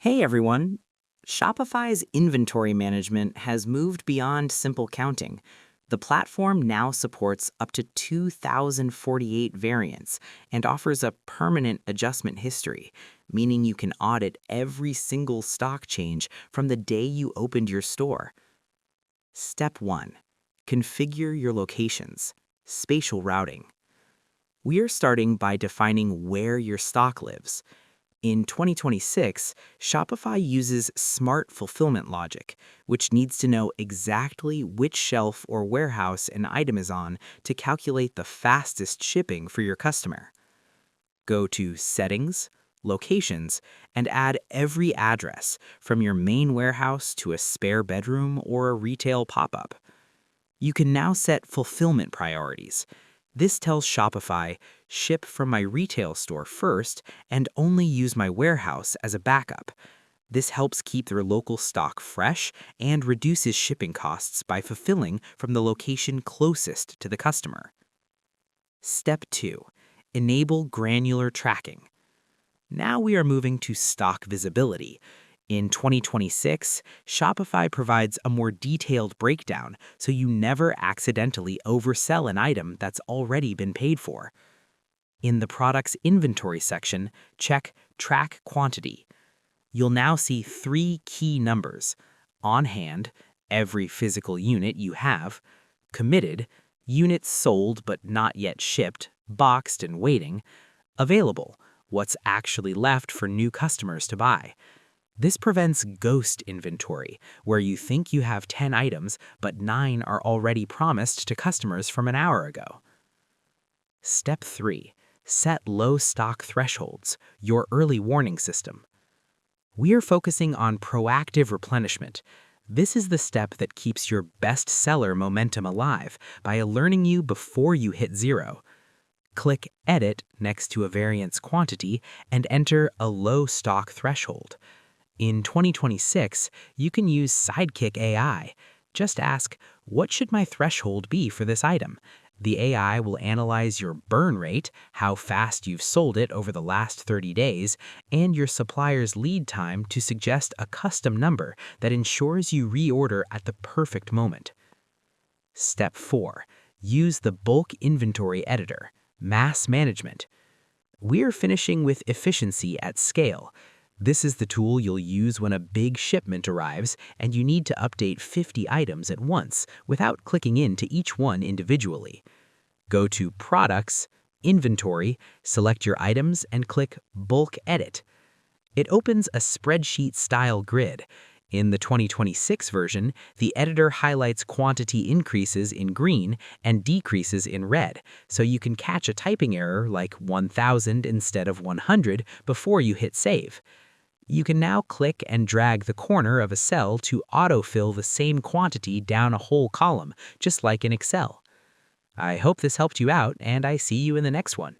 Hey everyone! Shopify's inventory management has moved beyond simple counting. The platform now supports up to 2,048 variants and offers a permanent adjustment history, meaning you can audit every single stock change from the day you opened your store. Step 1. Configure your locations. Spatial routing. We are starting by defining where your stock lives. In 2026, Shopify uses smart fulfillment logic, which needs to know exactly which shelf or warehouse an item is on to calculate the fastest shipping for your customer. Go to Settings, Locations, and add every address, from your main warehouse to a spare bedroom or a retail pop-up. You can now set fulfillment priorities. This tells Shopify, ship from my retail store first and only use my warehouse as a backup. This helps keep their local stock fresh and reduces shipping costs by fulfilling from the location closest to the customer. Step 2. Enable granular tracking. Now we are moving to stock visibility. In 2026, Shopify provides a more detailed breakdown so you never accidentally oversell an item that's already been paid for. In the product's inventory section, check Track Quantity. You'll now see 3 key numbers: on hand, every physical unit you have; committed, units sold but not yet shipped, boxed and waiting; available, what's actually left for new customers to buy. This prevents ghost inventory, where you think you have 10 items, but 9 are already promised to customers from an hour ago. Step 3. Set low stock thresholds, your early warning system. We are focusing on proactive replenishment. This is the step that keeps your bestseller momentum alive by alerting you before you hit zero. Click Edit next to a variance quantity and enter a low stock threshold. In 2026, you can use Sidekick AI. Just ask, what should my threshold be for this item? The AI will analyze your burn rate, how fast you've sold it over the last 30 days, and your supplier's lead time to suggest a custom number that ensures you reorder at the perfect moment. Step 4. Use the bulk inventory editor, mass management. We're finishing with efficiency at scale. This is the tool you'll use when a big shipment arrives and you need to update 50 items at once without clicking into each one individually. Go to Products, Inventory, select your items, and click Bulk Edit. It opens a spreadsheet-style grid. In the 2026 version, the editor highlights quantity increases in green and decreases in red, so you can catch a typing error like 1,000 instead of 100 before you hit Save. You can now click and drag the corner of a cell to autofill the same quantity down a whole column, just like in Excel. I hope this helped you out, and I see you in the next one.